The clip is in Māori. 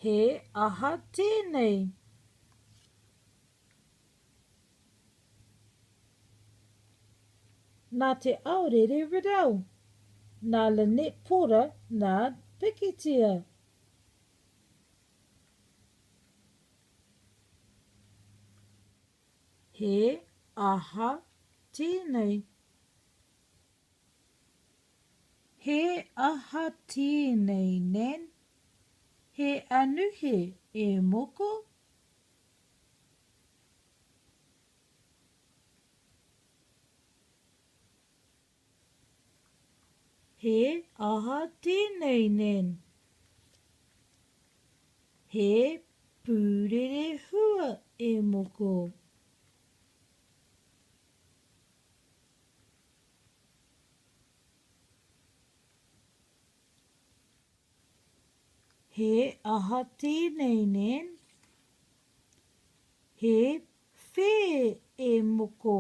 He aha tēnei. Nā te aurere rerau. Nā Lynette Pora nā pikitia. He aha tēnei. He aha tēnei nen. He anuhe e moko. He aha tēnei nen. He pūrere hua e moko. He aha tēnei nen. He whē e moko.